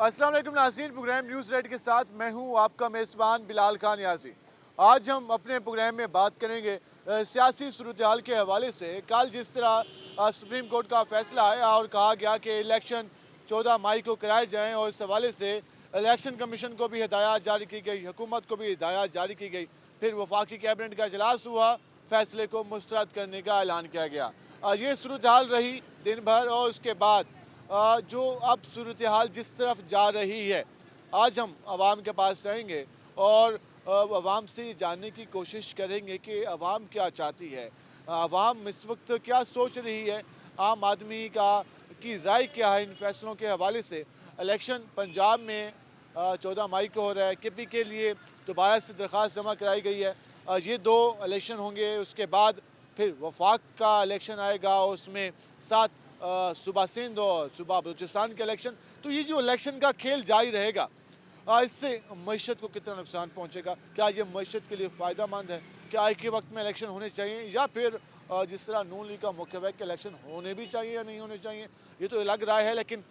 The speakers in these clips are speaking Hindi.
अस्सलाम वालेकुम नाज़रीन, प्रोग्राम न्यूज़ रेड के साथ मैं हूं आपका मेज़बान बिलाल खान यासी। आज हम अपने प्रोग्राम में बात करेंगे सियासी सूरत हाल के हवाले से। कल जिस तरह सुप्रीम कोर्ट का फैसला आया और कहा गया कि इलेक्शन 14 मई को कराए जाएँ और इस हवाले से इलेक्शन कमीशन को भी हिदायत जारी की गई, हुकूमत को भी हिदायत जारी की गई। फिर वफाकी कैबिनेट का इजलास हुआ, फैसले को मुस्तरद करने का ऐलान किया गया। ये सूरत हाल रही दिन भर और उसके बाद जो अब सूरत हाल जिस तरफ जा रही है, आज हम आवाम के पास जाएंगे और आवाम से जानने की कोशिश करेंगे कि आवाम क्या चाहती है, आवाम इस वक्त क्या सोच रही है, आम आदमी की राय क्या है इन फैसलों के हवाले से। इलेक्शन पंजाब में 14 मई को हो रहा है। KP के लिए दोबारा से दरख्वास्त जमा कराई गई है। ये 2 इलेक्शन होंगे, उसके बाद फिर वफाक का इलेक्शन आएगा और उसमें 7 सूबा सिंध और सूबा बलूचिस्तान के इलेक्शन। तो ये जो इलेक्शन का खेल जारी रहेगा, इससे मईशत को कितना नुकसान पहुंचेगा, क्या ये मईशत के लिए फ़ायदा मंद है, क्या एक ही वक्त में इलेक्शन होने चाहिए या फिर जिस तरह नून लीग का मुख्य है कि इलेक्शन होने भी चाहिए या नहीं होने चाहिए, ये तो अलग राय है। लेकिन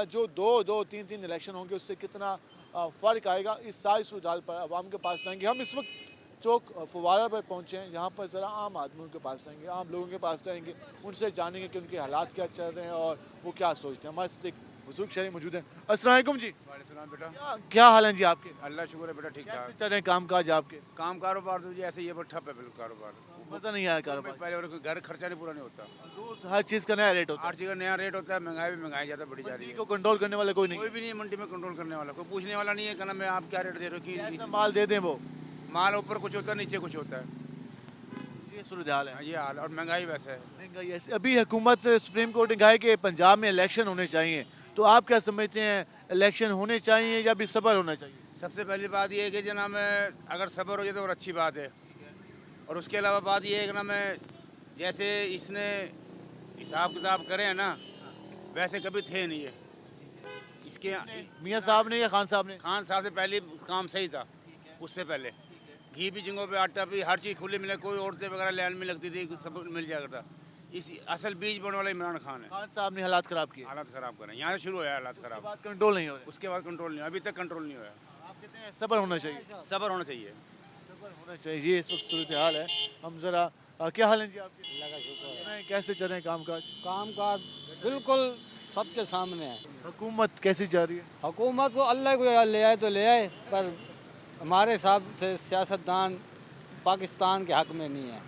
जो 2-2, 3-3 इलेक्शन होंगे उससे कितना फ़र्क आएगा, इस सारी सूरत पर आवाम के पास जाएंगे। हम इस वक्त चौक फवारा पर पहुँचे हैं, यहाँ पर ज़रा आम आदमियों के पास जाएंगे, आम लोगों के पास जाएंगे, उनसे जानेंगे कि उनके हालात क्या चल रहे हैं और वो क्या सोचते हैं। हमारे साथ एक बुजुर्ग शहरी मौजूद हैं। अस्सलाम वालेकुम जी, वालेकुम बेटा। क्या हाल है जी आपके? अल्लाह शुक्र है बेटा, ठीक कैसे ठाक। चल रहे हैं काम काज आपके? काम कारोबार तो जी ऐसे ही है, बस ठप है बिल्कुल कारोबार। मज़ा नहीं आया कारोबार? पहले और कोई घर खर्चा नहीं पूरा नहीं होता, रोज़ हर चीज़ का नया रेट होता हर चीज़ का नया रेट होता है, महंगाई भी महंगाई ज़्यादा बढ़ी जा है, रही मंडी को है। कंट्रोल करने वाला कोई नहीं कोई भी नहीं है मंडी में कंट्रोल करने वाला, कोई पूछने वाला नहीं है कहना मैं आप क्या रेट दे रहे हो है। कि ऐसा माल दे दें वो, माल ऊपर कुछ होता है नीचे कुछ होता है। ये सूरत हाल है। ये हाल और महंगाई वैसे है। महंगाई ऐसी, अभी हुकूमत सुप्रीम कोर्ट ने कहा है कि पंजाब में इलेक्शन होने चाहिए, तो आप क्या समझते हैं, इलेक्शन होने चाहिए या भी सब्र होना चाहिए? सबसे पहली बात ये है कि जनाब अगर सब्र हो जाए तो और अच्छी बात है, और उसके अलावा बात ये है कि ना मैं जैसे इसने हिसाब किताब करे हैं ना वैसे कभी थे नहीं है इसके। मियाँ साहब ने या खान साहब ने? खान साहब से पहले काम सही था, उससे पहले घी भी जिंगों पे, आटा भी, हर चीज़ खुली मिले, कोई औरतें वगैरह लाइन में लगती थी, सब मिल जाया करता। इस असल बीज बोने वाला इमरान खान है। खान साहब ने हालात ख़राब किए, हालात ख़राब करें, यहाँ से शुरू हुआ हालात ख़राब, बात कंट्रोल नहीं हो रहा। उसके बाद कंट्रोल नहीं हुआ, अभी तक कंट्रोल नहीं हुआ। आप कहते हैं सब्र होना चाहिए? सब्र होना चाहिए। सब्र होना चाहिए, ये इस वक्त सूरत हाल है। हम ज़रा क्या हाल है जी आपके? कैसे चल रहे हैं काम काज? काम काज बिल्कुल सबके सामने है। हुकूमत कैसी जा रही है? हुकूमत को अल्लाह को ले आए तो ले आए, पर हमारे हिसाब से सियासतदान पाकिस्तान के हक में नहीं है।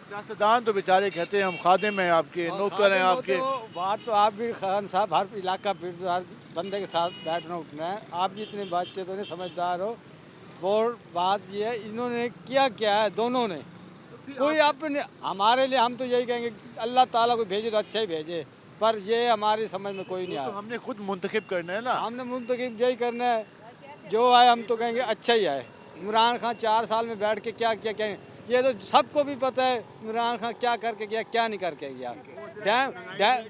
सियासतदान तो बेचारे कहते हैं हम खादिम हैं आपके, नौकर हैं आपके। तो बात तो आप भी खान साहब, हर इलाका फिर हर बंदे के साथ बैठना उठना है, आप भी इतने बच्चे तो नहीं समझदार हो। वो बात ये है, इन्होंने किया क्या है दोनों ने, कोई अपने हमारे लिए हम तो यही कहेंगे कि अल्लाह ताला को भेजे तो अच्छा ही भेजे, पर ये हमारी समझ में कोई नहीं तो आया। हमने खुद मुंतखब करना है ना। हमने मुंतखब यही करना है, जो आए हम तो कहेंगे अच्छा ही आए। इमरान खान 4 साल में बैठ के क्या किया क्या नहीं, ये तो सबको भी पता है इमरान खान क्या करके गया क्या नहीं करके गया।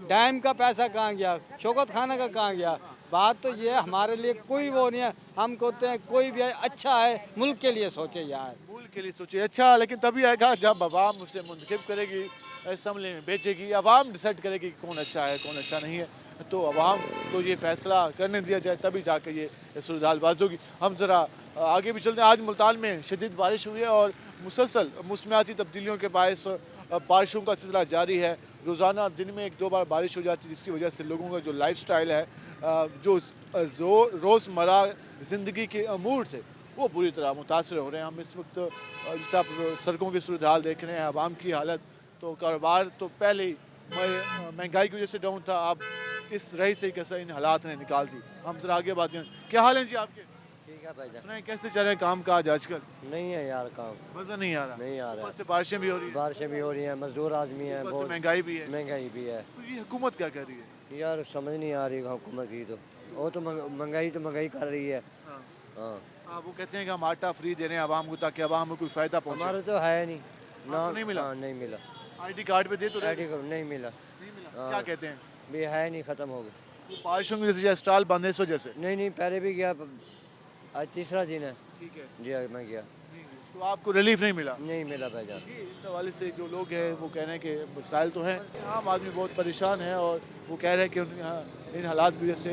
डैम का पैसा कहाँ गया, शौकत खाना का कहाँ गया। बात तो ये हमारे लिए कोई वो नहीं है, हम कहते हैं कोई भी आए अच्छा है, मुल्क के लिए सोचे यार, मुल्क के लिए सोचिए। अच्छा, लेकिन तभी आएगा जब आवाम उसे मुंतखब करेगी, असम्बली में भेजेगी, आवाम डिसाइड करेगी कौन अच्छा है कौन अच्छा नहीं है। तो आवाम को ये फैसला करने दिया जाए तभी जाकर ये सूरत हाल बाज होगी। हम ज़रा आगे भी चलते हैं। आज मुल्तान में शदीद बारिश हुई है और मुसलसल मौसमियाती तब्दीलियों के बायस बारिशों का सिलसिला जारी है। रोज़ाना दिन में 1-2 बार बारिश हो जाती है, जिसकी वजह से लोगों का जो लाइफ स्टाइल है, जो रोज़मर्रा ज़िंदगी के अमूर थे, वो पूरी तरह मुतासर हो रहे हैं। हम इस वक्त जैसे आप सड़कों की सूरत हाल देख रहे हैं, आवाम की हालत, तो कारोबार तो पहले ही महंगाई की वजह से डाउन था, अब इस रही से कैसा इन हालात ने निकाल दी। हम जरा आगे बात करें। क्या हाल है जी आपके? ठीक है भाई, सुनाए कैसे चल रहे हैं काम काज आजकल? नहीं है यार काम, मज़ा नहीं आ रहा? नहीं आ रहा ऊपर से बारिशें भी हो रही है, बारिशें भी हो रही हैं, मजदूर आदमी हैं, ऊपर से बहुत महंगाई भी है। महंगाई भी है। तो ये हुकूमत क्या कर रही है? यार समझ नहीं आ रही हुकूमत की, तो वो तो महंगाई कर रही है। हाँ। हाँ, वो कहते हैं कि हम आटा फ्री दे रहे हैं आवाम को ताकि आवाम को कोई फ़ायदा पहुँचे। हमारे तो है नहीं आपको नहीं मिला? हाँ, नहीं मिला। ID कार्ड पे दे तो रहे आईडी कार्ड नहीं मिला, नहीं मिला। हाँ। क्या कहते हैं? भी है नहीं, ख़त्म हो गया। वो बारिशों की वजह से स्टॉल बंद है, इस वजह से? नहीं पहले भी गया, आज तीसरा दिन है ठीक है। जी, मैं गया, तो आपको रिलीफ नहीं मिला? नहीं मिला भाईजान। जी, इस हवाले से जो लोग हैं वो कह रहे हैं कि मसाइल तो हैं, आम आदमी बहुत परेशान है और वो कह रहे हैं कि इन हालात की वजह से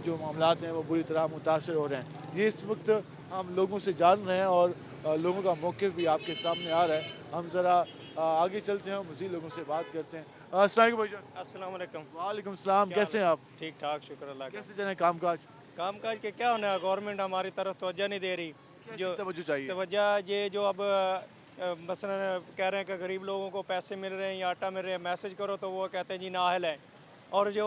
जो मामलात हैं वो बुरी तरह मुतासर हो रहे हैं। ये इस वक्त हम लोगों से जान रहे हैं और लोगों का मौक़िफ़ भी आपके सामने आ रहा है। हम ज़रा आगे चलते हैं, मज़ीद लोगों से बात करते हैं। अस्सलाम वालेकुम भाईजान। अस्सलाम वालेकुम। वालेकुम सलाम, कैसे हैं आप? ठीक ठाक, शुक्र अल्लाह का। कैसे चले कामकाज? कामकाज के क्या होना है, गवर्नमेंट हमारी तरफ तवज्जो नहीं दे रही। कैसी तवज्जो चाहिए? तवज्जो ये जो अब मसलन कह रहे हैं कि गरीब लोगों को पैसे मिल रहे हैं या आटा मिल रहा है, मैसेज करो तो वो कहते हैं जी नाअहल है, और जो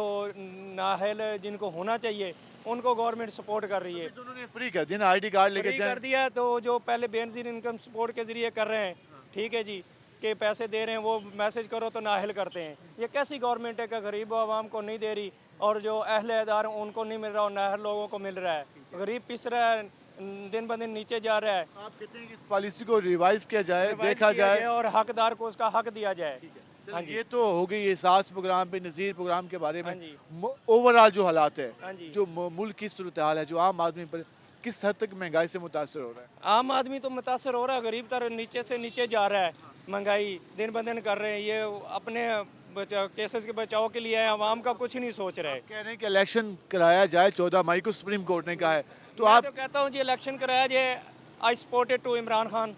नाअहल जिनको होना चाहिए उनको गवर्नमेंट सपोर्ट कर रही है। तो उन्होंने फ्री कर दिया ना, आईडी कार्ड लेके फ्री जाएं। कर दिया है, तो जो पहले बेनजीर इनकम सपोर्ट के ज़रिए कर रहे हैं, ठीक है जी, के पैसे दे रहे हैं, वो मैसेज करो तो नाअहल करते हैं। ये कैसी गवर्नमेंट है कि गरीब आवाम को नहीं दे रही और जो अहलेदार उनको नहीं मिल रहा और नाअहल लोगों को मिल रहा है। गरीब पिस रहा है, दिन ब दिन नीचे जा रहा है। आप कहते हैं कि इस पॉलिसी को रिवाइज किया जाए, रिवाइज देखा किया जाए। जाए और हकदार को उसका हक दिया जाए। हाँ जी, ये तो हो गई ये सास प्रोग्राम पे, नज़ीर प्रोग्राम के बारे हाँ में। जी। ओवरऑल जो हालात है, हाँ जी। जो मुल्क की सूरत हाल है, जो आम आदमी पर किस हद तक महंगाई से मुतासर हो रहा है? आम आदमी तो मुतासर हो रहा है, गरीब तर नीचे से नीचे जा रहा है। महंगाई दिन ब दिन कर रहे हैं, ये अपने केसेस के बचाव के लिए है, आवाम का कुछ नहीं सोच रहे। कह रहे हैं कि इलेक्शन कराया जाए, 14 मई को सुप्रीम कोर्ट ने कहा है। तो मैं आप तो कहता हूँ जी इलेक्शन कराया जाए। I supported to Imran Khan.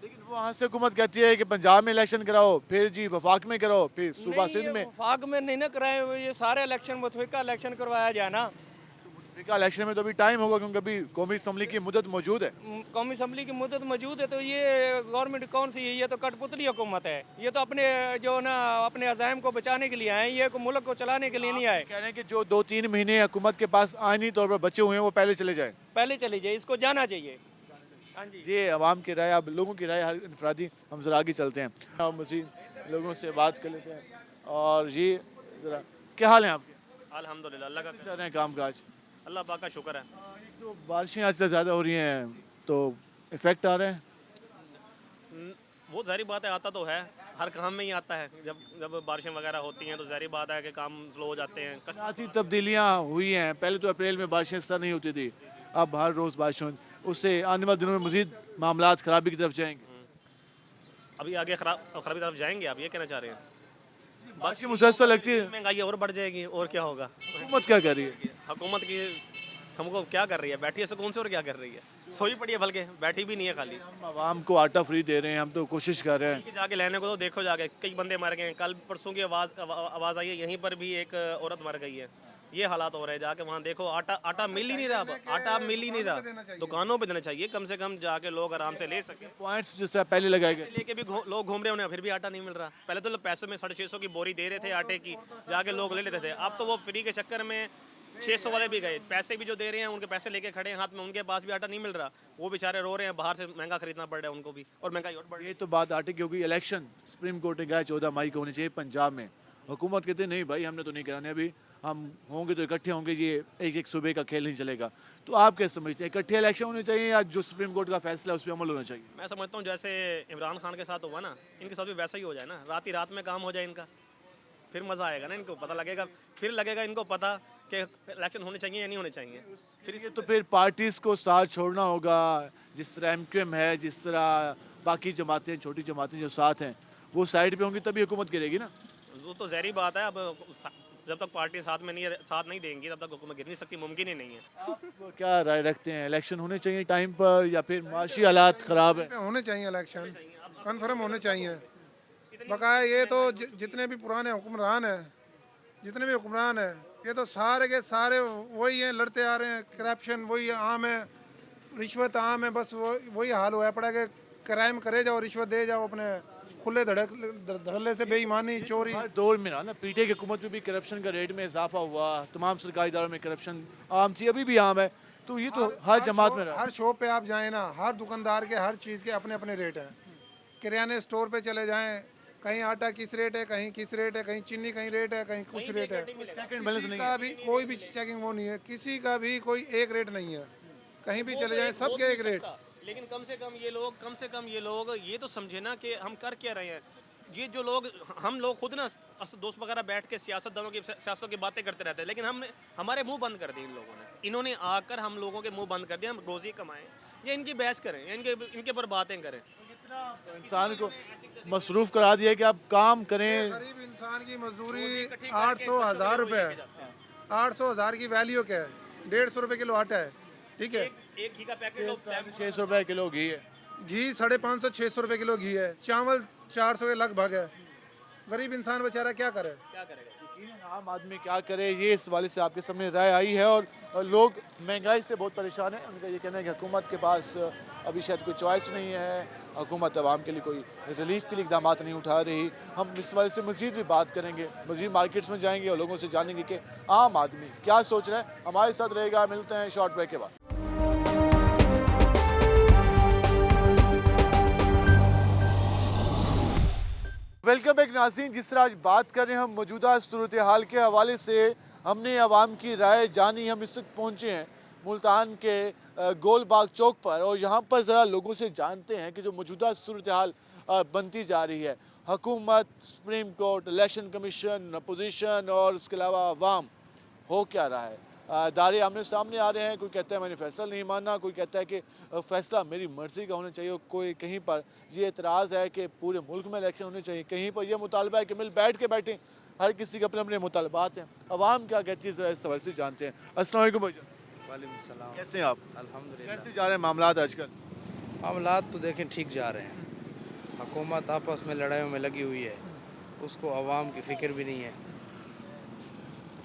लेकिन वहाँ से हुकूमत कहती है कि पंजाब में इलेक्शन कराओ, फिर जी वफाक में कराओ, फिर सूबा नहीं, सिंध ये में। वफाक में नहीं ना कराए, ये सारे इलेक्शन मुतफिका इलेक्शन करवाया जाए ना। अफ्रीका इलेक्शन में तो अभी टाइम होगा, क्योंकि अभी कौमी असम्बली की मुद्दत मौजूद है। कौमी असम्बली की मुद्दत मौजूद है, तो ये गवर्नमेंट कौन सी है? ये तो कठपुतली हुकूमत है। ये तो अपने जो ना अपने अज़ाइम को बचाने के लिए आए, ये मुल्क को चलाने के लिए नहीं आए। कह रहे हैं कि जो 2-3 महीने हुकूमत के पास आइनी तौर पर बचे हुए हैं वो पहले चले जाएं। पहले चली जाए, इसको जाना चाहिए। हाँ जी। ये आवाम की राय, अब लोगों की राय हर इनफरादी। हम जरा आगे चलते हैं और मज़ीद लोगों से बात कर लेते हैं। और ये ज़रा क्या हाल है आपके? अल्हम्दुलिल्लाह, अल्लाह का कैसे चल रहे हैं काम काज? अल्लाह पाक का शुक्र है। तो बारिशें आजकल ज़्यादा हो रही हैं, तो इफ़ेक्ट आ रहे हैं। वो ज़ाहिर बात है, आता तो है, हर काम में ही आता है। जब बारिशें वगैरह होती हैं तो ज़ाहिर बात है कि काम स्लो हो जाते हैं। साथ ही तब्दीलियाँ हुई हैं। पहले तो अप्रैल में बारिशें इस तरह नहीं होती थी, अब हर रोज़ बारिश हो, उससे आने वाले दिनों में मज़ीद मामलात ख़राबी की तरफ जाएंगे। अभी आगे खराबी तरफ जाएंगे, आप ये कहना चाह रहे हैं? बारिशें मुसलसल लगती है। महंगाई और बढ़ जाएगी, और क्या होगा? हुकूमत क्या कर रही है? हुकूमत की हमको क्या कर रही है? बैठी है सुकून से, और क्या कर रही है? सोई पड़ी है, बल्कि बैठी भी नहीं है खाली। हम आवाम को आटा फ्री दे रहे हैं, हम तो कोशिश कर रहे हैं। कि जाके लेने को तो देखो, जाके कई बंदे मर गए हैं। कल परसों की आवाज़ आई है, यहीं पर भी एक औरत मर गई है। ये हालात हो रहे हैं, जाके वहाँ देखो, आटा मिल ही नहीं रहा। अब आटा मिल ही नहीं रहा, दुकानों पे देना चाहिए कम से कम, जाके लोग आराम से ले सकें। पॉइंट्स जिस तरह पहले लगाए गए, लेके भी लोग घूम रहे हैं, फिर भी आटा नहीं मिल रहा। पहले तो लोग पैसों में 650 की बोरी दे रहे थे आटे की, जाके लोग ले लेते थे। अब तो वो फ्री के चक्कर में 600 वाले भी गए, पैसे भी जो दे रहे हैं उनके पैसे लेके खड़े हैं हाथ में, उनके पास भी आटा नहीं मिल रहा। वो बेचारे रो रहे हैं, बाहर से महंगा खरीदना पड़ रहा है उनको भी, और महंगाई और बढ़ रही है। ये तो बात आटे की होगी। इलेक्शन सुप्रीम कोर्ट ने कहा 14 मई को होने चाहिए पंजाब में। हुकूमत कहते नहीं भाई, हमने तो नहीं कराने, अभी हम होंगे तो इकट्ठे होंगे, ये एक एक सूबे का खेल नहीं चलेगा। तो आप क्या समझते हैं, इकट्ठे इलेक्शन होने चाहिए या जो सुप्रीम कोर्ट का फैसला है उस पर अमल होना चाहिए? मैं समझता हूँ जैसे इमरान खान के साथ हुआ ना, इनके साथ भी वैसा ही हो जाए ना, रात ही रात में काम हो जाए इनका, फिर मज़ा आएगा ना, इनको पता लगेगा, फिर लगेगा इनको पता कि इलेक्शन होने चाहिए या नहीं होने चाहिए। फिर ये तो फिर पार्टीज़ को साथ छोड़ना होगा, जिस तरह MQM है, जिस तरह बाकी जमातें, छोटी जमातें जो साथ हैं, वो साइड पे होंगी तभी हुकूमत गिरेगी ना। वो तो ज़हरी बात है। अब जब तक पार्टी साथ नहीं देंगी तब तक हुकूमत गिर नहीं सकती, मुमकिन ही नहीं है। आप क्या राय रखते हैं, इलेक्शन होने चाहिए टाइम पर या फिर माशी हालात ख़राब है? होने चाहिए इलेक्शन, कन्फर्म होने चाहिए। बकाया ये तो जितने भी पुराने हुक्मरान हैं, जितने भी हुक्मरान हैं, ये तो सारे के सारे वही हैं, लड़ते आ रहे हैं। करप्शन वही आम है, रिश्वत आम है, बस वही हाल हुआ पड़ा कि क्राइम करे जाओ, रिश्वत दे जाओ, अपने खुले धड़ल्ले से बेईमानी, चोरी। हर दौर में ना पीटीआई की हुकूमत में भी करप्शन का रेट में इजाफा हुआ, तमाम सरकारी इदारों में करप्शन आम थी, अभी भी आम है। तो ये तो हर जमात में रहा। हर शॉप पे आप जाएं ना, हर दुकानदार के हर चीज़ के अपने अपने रेट हैं। किराने स्टोर पे चले जाएं, कहीं आटा किस रेट है, कहीं किस रेट है, कहीं चीनी कहीं रेट है, कहीं कुछ रेट है। किसी का भी कोई भी चेकिंग वो नहीं है, किसी का भी कोई एक रेट नहीं है। कहीं भी चले जाएं, सबके एक रेट। लेकिन कम से कम ये लोग ये तो समझे ना कि हम कर क्या रहे हैं। ये जो लोग, हम लोग खुद ना दोस्त वगैरह बैठ के सियासतदानों की सियासतों की बातें करते रहते हैं, लेकिन हमारे मुंह बंद कर दिए इन लोगों ने। इन्होंने आकर हम लोगों के मुंह बंद कर दिए। हम रोज़ी कमाएं या इनकी बहस करें, या इनके पर बातें करें। इंसान को मसरूफ़ करा दिया कि आप काम करें। गरीब इंसान की मजदूरी 800 हज़ार रुपये है। 800,000 की वैल्यू क्या है, 150 रुपये किलो आटा है, ठीक है। एक घी का पैकेट लो 600 रुपए किलो घी है। घी 550 600 रुपये किलो घी है, चावल 400 के लगभग है। गरीब इंसान बेचारा क्या करे। क्या करेगा? आम आदमी क्या करे, ये इस वाले से आपके सामने राय आई है। और लोग महंगाई से बहुत परेशान हैं। उनका ये कहना है कि हुकूमत के पास अभी शायद कोई चॉइस नहीं है, हुकूमत आवाम के लिए कोई रिलीफ के लिए इकदाम नहीं उठा रही। हम इस वाले से मज़ीद भी बात करेंगे, मज़ीद मार्केट्स में जाएंगे और लोगों से जानेंगे कि आम आदमी क्या सोच रहा है। हमारे साथ रहेगा, मिलते हैं शॉर्ट ब्रेक के बाद। वेलकम बैक नाज़रीन। जिस तरह आज बात कर रहे हैं हम मौजूदा सूरत हाल के हवाले से, हमने आवाम की राय जानी। हम इस वक्त पहुँचे हैं मुल्तान के गोल बाग चौक पर और यहाँ पर ज़रा लोगों से जानते हैं कि जो मौजूदा सूरत हाल बनती जा रही है, हुकूमत, supreme court, election commission, opposition और उसके अलावा अवाम, हो क्या रहा है। दायरे आमने सामने आ रहे हैं। कोई कहता है मैंने फ़ैसला नहीं मानना, कोई कहता है कि फ़ैसला मेरी मर्ज़ी का होना चाहिए, कोई कहीं पर ये एतराज़ है कि पूरे मुल्क में इलेक्शन होने चाहिए, कहीं पर यह मुतालबा है कि मिल बैठ के बैठें। हर किसी के अपने अपने मुतालबात हैं। अवाम क्या कहती है, ज़रा इस सवाल से जानते हैं। अस्सलाम वालेकुम भाईजान। वालेकुम सलाम। कैसे हैं आप? अल्हम्दुलिल्लाह। कैसे जा रहे हैं मामलात आजकल? मामलात तो देखें ठीक जा रहे हैं। हुकूमत आपस में लड़ाइयों में लगी हुई है, उसको अवाम की फ़िक्र भी नहीं है।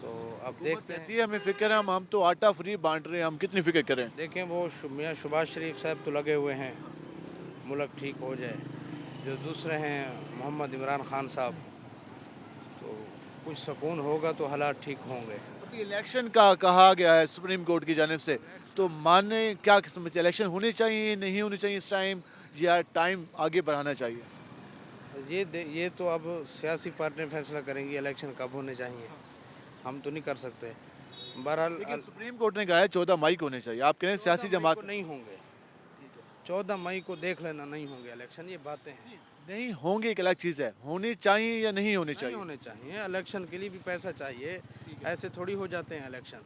तो अब देखते कहती हैं। है हमें फ़िक्र है, हम तो आटा फ्री बांट रहे हैं, हम कितनी फ़िक्र करें। देखें वो मियाँ शहबाज शरीफ साहब तो लगे हुए हैं मुल्क ठीक हो जाए। जो दूसरे हैं मोहम्मद इमरान खान साहब, तो कुछ सुकून होगा तो हालात ठीक होंगे। अभी इलेक्शन का कहा गया है सुप्रीम कोर्ट की जानिब से, तो माने क्या किस्म के इलेक्शन होने चाहिए, नहीं होने चाहिए इस टाइम, या टाइम आगे बढ़ाना चाहिए? ये तो अब सियासी पार्टियाँ फैसला करेंगी इलेक्शन कब होने चाहिए, हम तो नहीं कर सकते। बहरहाल लेकिन सुप्रीम कोर्ट ने कहा है 14 मई को होने चाहिए। आप कह रहे हैं सियासी 14 मई जमात को नहीं होंगे। 14 मई को देख लेना, नहीं होंगे इलेक्शन। ये बातें हैं, नहीं होंगे, एक अलग चीज़ है। होने चाहिए या नहीं होने नहीं चाहिए? होने चाहिए। इलेक्शन के लिए भी पैसा चाहिए, ऐसे थोड़ी हो जाते हैं इलेक्शन।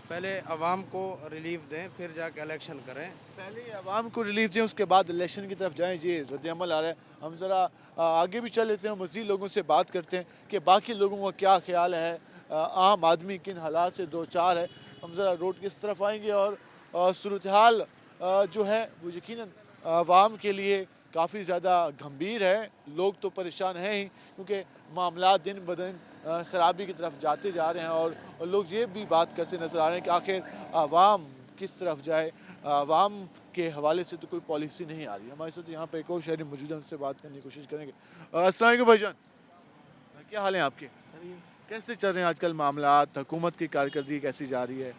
पहले आवाम को रिलीफ दें, फिर जाके इलेक्शन करें। पहले आवाम को रिलीफ दें, उसके बाद इलेक्शन की तरफ जाएं। जी रद्द-ए-अमल आ रहा है। हम ज़रा आगे भी चल लेते हैं, मज़ीद लोगों से बात करते हैं कि बाकी लोगों का क्या ख्याल है, आम आदमी किन हालात से दो चार है। हम ज़रा रोड की तरफ आएंगे और सूरत हाल जो है वो यकीनन आवाम के लिए काफ़ी ज़्यादा गंभीर है। लोग तो परेशान हैं ही, क्योंकि मामला दिन ब दिन ख़राबी की तरफ जाते जा रहे हैं। और लोग ये भी बात करते नज़र आ रहे हैं कि आखिर आवाम किस तरफ जाए। आवाम के हवाले से तो कोई पॉलिसी नहीं आ रही। हमारे साथ यहाँ पे एक और शहरी मौजूद है, उनसे बात करने की कोशिश करेंगे। अस्सलाम वालेकुम भाईजान, क्या हाल है आपके? कैसे चल रहे हैं आजकल मामलात, हुकूमत की कारकर्दगी कैसी जा रही है?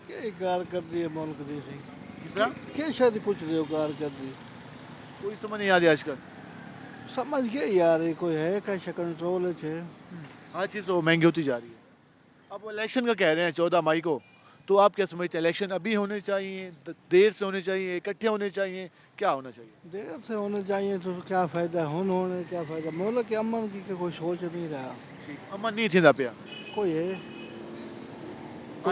क्या कार कर दी है मुल्क दी सही किस तरह? क्या शादी पूछ रहे हो कार कर दी कोई समझ नहीं आ रही आजकल। समझ के यार ये कोई है कैसे कंट्रोल है हर चीज़ तो महंगी होती जा रही है। अब इलेक्शन का कह रहे हैं 14 मई को, तो आप क्या समझते हैं, इलेक्शन अभी होने चाहिए, देर से होने चाहिए, इकट्ठे होने चाहिए, क्या होना चाहिए? देर से होने चाहिए तो क्या फ़ायदा होने क्या फ़ायदा मुल्क के अमन की कोई सोच नहीं रहा अमन नहीं थी पिया कोई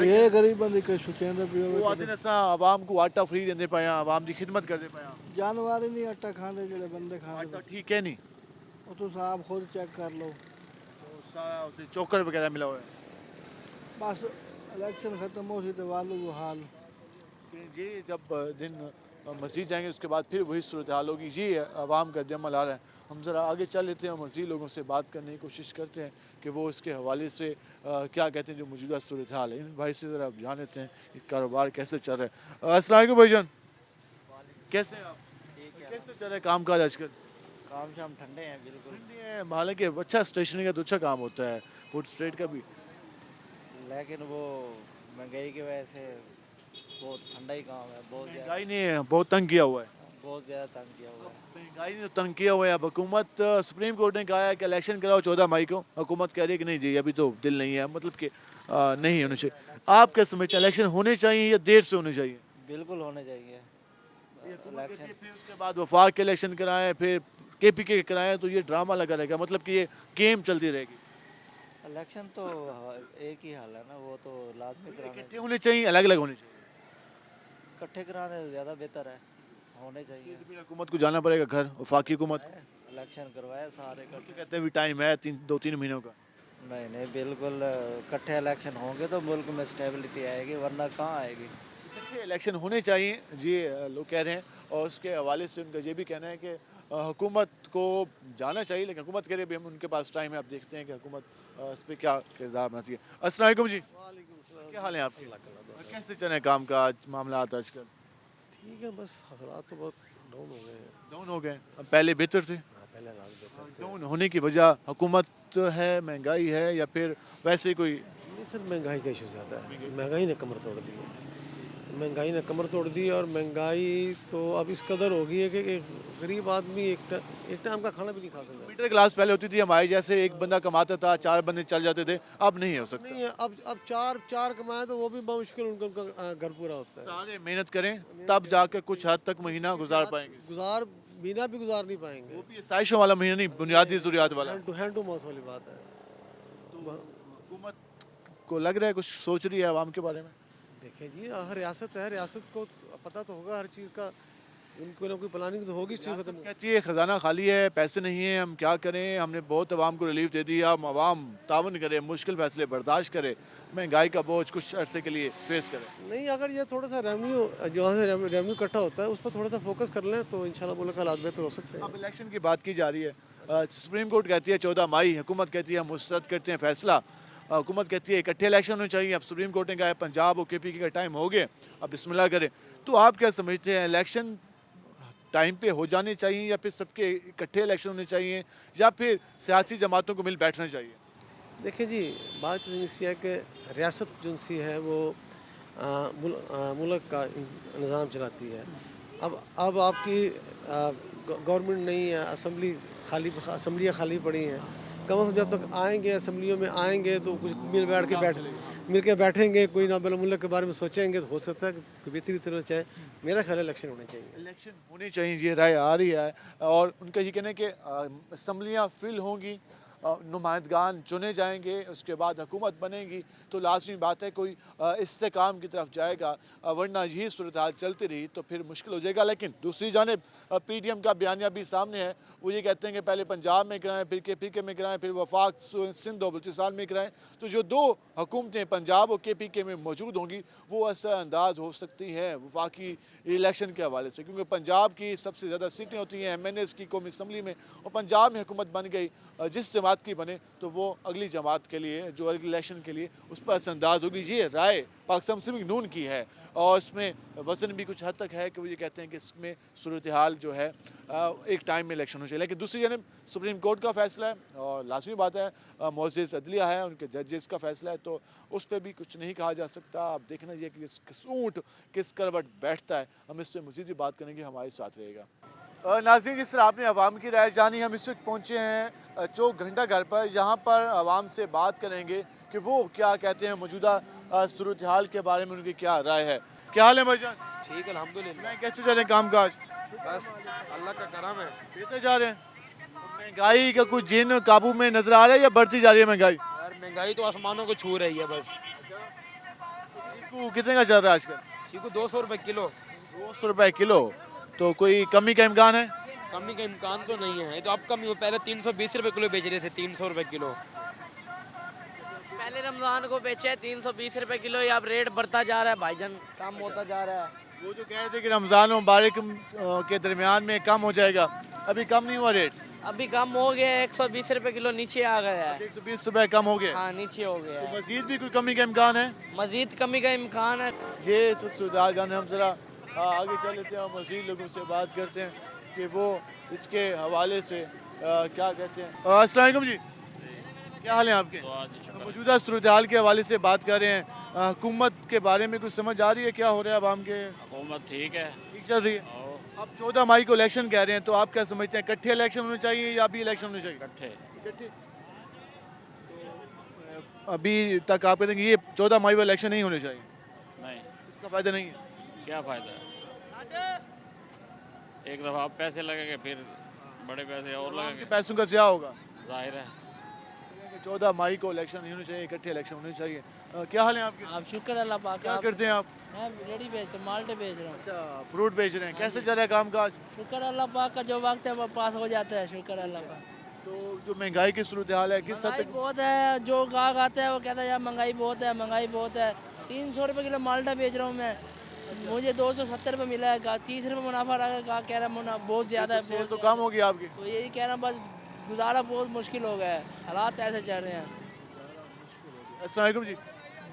है गरीब बंदे कोई सोचेंदा वो आते न आवाम को आटा फ्री देंदे पाया, आवाम की खिदमत करते पाया। जानवर ही नहीं आटा खाते जेड़े बंदे आटा खाते ठीक है नहीं, वो तो आप खुद चेक कर लो तो सारा उसमें चोकर वगैरह मिला हुआ है। बस इलेक्शन ख़त्म हो सी तो वालू वो हाल ये जब दिन मस्जिद जाएंगे उसके बाद फिर वही सूरत हाल होगी। ये आवाम का अमल आ रहा है। हम ज़रा आगे चल लेते हैं और मज़ीद लोगों से बात करने की कोशिश करते हैं कि वो इसके हवाले से क्या कहते हैं जो मौजूदा सूरत हाल है। इन भाई से ज़रा जान लेते हैं कि कारोबार कैसे चल रहा है। अस्सलाम वालेकुम भाईजान, कैसे हैं आप? कैसे चल रहा है काम काज आजकल? काम शाम ठंडे हैं बिल्कुल। ठंडी है, हालांकि अच्छा स्टेशनरी का तो अच्छा काम होता है, फूड स्ट्रीट का भी, लेकिन वो महंगाई की वजह से बहुत ठंडा ही काम है। बहुत ज़्यादा महंगाई ने बहुत तंग किया हुआ है। बहुत ज़्यादा तंग किया हुआ है। महंगाई ने तंग किया हुआ है। अब हुकूमत, सुप्रीम कोर्ट ने कहा है कि इलेक्शन कराओ 14 मई को। हुकूमत कह रही है कि नहीं जी अभी तो दिल नहीं है, मतलब कि नहीं होने चाहिए। आप क्या समझते हैं, इलेक्शन होने चाहिए या देर से होने चाहिए? बिल्कुल होने चाहिए इलेक्शन। फिर उसके बाद वफाक के इलेक्शन कराएं, फिर KPK के कराएं, तो ये ड्रामा लगा रहेगा, मतलब कि ये गेम चलती रहेगी। इलेक्शन तो एक ही हाल है ना, वो तो लाजमी कराने इकट्ठे होने चाहिए, अलग अलग होने चाहिए? इकट्ठे कराने से ज़्यादा बेहतर है, होने चाहिए। फिर हुकूमत को जाना पड़ेगा घर, वफाकी हुकूमत। इलेक्शन करवाए सारे तो कहते हैं भी टाइम है 2-3 महीनों का। नहीं नहीं बिल्कुल इकट्ठे इलेक्शन होंगे तो मुल्क में स्टेबिलिटी आएगी, वरना कहाँ आएगी। इकट्ठे इलेक्शन होने चाहिए ये लोग कह रहे हैं, और उसके हवाले से उनका ये भी कहना है कि हुकूमत को जाना चाहिए, लेकिन हुकूमत कह रही है भी हम उनके पास टाइम है, अब देखते हैं कि हुकूमत इस पर क्या किरदार बनाती है। अस्सलाम वालेकुम जी, क्या हाल है आपके? कैसे चले काम काज मामला आजकल? ठीक है, बस हालात तो बहुत डाउन हो गए हैं। डाउन हो गए? अब पहले बेहतर थे? हाँ, पहले हालात बेहतर थे। डाउन होने की वजह हुकूमत है, महंगाई है, या फिर वैसे ही कोई? नहीं सर, महंगाई का इशू ज़्यादा है। महंगाई ने कमर तोड़ दी है, महंगाई ने कमर तोड़ दी। और महंगाई तो अब इस कदर हो गई है कि एक गरीब आदमी एक टाइम का खाना भी नहीं खा सकता। मिडिल क्लास पहले होती थी हमारे जैसे, एक बंदा कमाता था, 4 बंदे चल जाते थे, अब नहीं हो सकता। नहीं है, अब चार कमाए तो वो भी बहुत मुश्किल उनका घर पूरा होता है। सारे मेहनत करें तब जाकर कुछ हद तक महीना गुजार पाएंगे। महीना भी गुजार नहीं पाएंगे। वो भी साइशों वाला महीना नहीं, बुनियादी ज़रूरियात वाला। हैंड टू माउथ वाली बात है। हुकूमत को लग रहा है कुछ सोच रही है आवाम के बारे में? देखिए जी, हर रियासत है, रियासत को पता तो होगा हर चीज़ का, उनको ना कोई प्लानिंग तो होगी। चीज़ खत्म कहती है खजाना खाली है, पैसे नहीं है, हम क्या करें, हमने बहुत आवाम को रिलीफ दे दिया, हम आवाम तावन करे, मुश्किल फैसले बर्दाश्त करे, महंगाई का बोझ कुछ अरसे के लिए फेस करे। नहीं, अगर ये थोड़ा सा रेवेन्यू जो है रेवेन्यू इकट्ठा होता है उस पर थोड़ा सा फोकस कर लें तो इंशाल्लाह मुल्क के हालात बेहतर हो सकते हैं। अब इलेक्शन की बात की जा रही है, सुप्रीम कोर्ट कहती है 14 मई, हुकूमत कहती है हम मुस्तरद करते हैं फैसला, हुकूमत कहती है इकट्ठे इलेक्शन होने चाहिए। अब सुप्रीम कोर्ट ने कहा है पंजाब और KPK का टाइम हो गया, अब बिस्मिल्लाह करें। तो आप क्या समझते हैं, इलेक्शन टाइम पे हो जाने चाहिए, या फिर सबके इकट्ठे इलेक्शन होने चाहिए, या फिर सियासी जमातों को मिल बैठना चाहिए? देखिए जी, बात इसी है कि रियासत जो सी है वो मुल्क का निज़ाम चलाती है। अब आपकी गवर्नमेंट नहीं है, असम्बलियाँ खाली पड़ी हैं। कम से कम जब तक आएंगे असम्बलियों में आएंगे तो कुछ मिल के बैठेंगे, कोई ना मुल्क के बारे में सोचेंगे तो हो सकता है कि बेहतरी तरह चाहे। मेरा ख्याल इलेक्शन होने चाहिए। इलेक्शन होने चाहिए, ये राय आ रही है, और उनका ये कहना है कि असम्बलियाँ फिल होंगी, नुमाइंदगान चुने जाएंगे, उसके बाद हुकूमत बनेगी, तो लाजमी बात है कोई इस्तेकाम की तरफ जाएगा, वरना यही सूरत हाल चलती रही तो फिर मुश्किल हो जाएगा। लेकिन दूसरी जानिब PDM का बयानिया भी सामने है, वो ये कहते हैं कि पहले पंजाब में कराएं, फिर KPK में कराएं, फिर वफाक सिंध और बलूचिस्तान में कराएं, तो जो 2 हुकूमतें पंजाब और KPK में मौजूद होंगी वो असरअंदाज हो सकती हैं वफाकी इलेक्शन के हवाले से, क्योंकि पंजाब की सबसे ज़्यादा सीटें होती हैं MNAs की कौमी असम्बली में, और पंजाब में हुकूमत बन गई, जिस जमात की बने तो वो अगली जमात के लिए, जो अगले इलेक्शन के लिए उस पर असरअंदाज होगी। ये राय पाकिस्तान मुस्लिम लीग नून की है, और इसमें वज़न भी कुछ हद तक है कि वो ये कहते हैं कि इसमें सूरत हाल जो है एक टाइम में इलेक्शन हो चाहिए। लेकिन दूसरी जानब सुप्रीम कोर्ट का फैसला है, और लाजमी बात है मुअज़्ज़िज़ अदलिया है, उनके जजेस का फैसला है, तो उस पर भी कुछ नहीं कहा जा सकता। अब देखना चाहिए कि ऊँट किस करवट बैठता है। हम इस पर मज़ीद भी बात करेंगे, हमारे साथ रहेगा। नाज़रीन, जिस तरह आपने अवाम की राय जानी, हम इस वक्त पहुँचे हैं चौक घंटा घर पर, जहाँ पर अवाम से बात करेंगे कि वो क्या कहते हैं मौजूदा सूरत हाल के बारे में, उनकी क्या राय है। क्या हाल है भाईजान? ठीक है अल्हम्दुलिल्लाह। कैसे चल रहे हैं काम काज? बस अल्लाह का करम है। बेहतर जा रहे हैं। महंगाई का कुछ जिन काबू में नजर आ रहा है या बढ़ती जा रही है महंगाई? यार महंगाई तो आसमानों को छू रही है बस। चीकू कितने का चल रहा है आजकल? चीकू 200 रुपये किलो। 200 रुपये किलो, तो कोई कमी का इम्कान है? कमी का इम्कान तो नहीं है, ये तो अब कमी हो। पहले 320 रुपये किलो बेच रहे थे, 300 रुपये किलो। पहले रमज़ान को बेचे 320 रुपये किलो, अब रेट बढ़ता जा रहा है भाईजान, कम होता जा रहा है। वो जो कह रहे थे कि रमज़ान मुबारक के दरमियान में कम हो जाएगा, अभी कम नहीं हुआ रेट? अभी कम हो गया, 120 रुपये किलो नीचे आ गया है। 120 रुपये कम हो गया? हाँ, नीचे हो गया है। तो मजीद भी कोई कमी का इम्कान है? मजीद कमी का इम्कान है। ये सुधार जाने, हम ज़रा आगे चल लेते हैं और मजीद लोगों से बात करते हैं कि वो इसके हवाले से क्या कहते हैं। अस्सलाम वालेकुम जी, क्या हाल है आपके? मौजूदा सूरत हाल के हवाले से बात कर रहे हैं, हुकूमत के बारे में कुछ समझ आ रही है, क्या हो रहा है आवाम के? हुकूमत ठीक है, ठीक चल रही है। अब 14 मई को इलेक्शन कह रहे हैं, तो आप क्या समझते हैं, इकट्ठे इलेक्शन होने चाहिए या अभी इलेक्शन होने चाहिए? इकट्ठे। अभी तक आप कहते हैं कि ये 14 मई को इलेक्शन नहीं होने चाहिए? नहीं, इसका फ़ायदा नहीं है। क्या फ़ायदा है? एक दफ़ा आप पैसे लगेंगे, फिर बड़े पैसे और लगेंगे, पैसों का ज़्यादा होगा, जाहिर है। 14 मई को इलेक्शन नहीं होने चाहिए, इकट्ठे इलेक्शन होने चाहिए। क्या हाल है आपके? आप शुक्र अल्लाह पाक। क्या करते हैं आप? मैं रेडी बेच माल्टे बेच रहा हूँ। अच्छा, फ्रूट बेच रहे हैं। कैसे चल रहा है काम काज? शुक्र अल्लाह पाक का, जो वक्त है वो पास हो जाता है, शुक्र अल्लाह पाक। तो जो महंगाई की सूरत हाल है किस हद महंगाई तक बहुत है, जो गाहक आता है वो कहता है यार महंगाई बहुत है, महंगाई बहुत है। 300 रुपये किलो माल्टा बेच रहा हूँ मैं, मुझे 270 रुपये मिला है, 30 रुपये मुनाफा रहा है, कह रहा मुनाफा बहुत ज़्यादा है, सेल बहुत तो ज़्यादा कम होगी आपकी। है। तो यही कह रहा हूँ, बस गुजारा बहुत मुश्किल हो गया है, हालात ऐसे चल रहे हैं। अस्सलाम वालेकुम जी,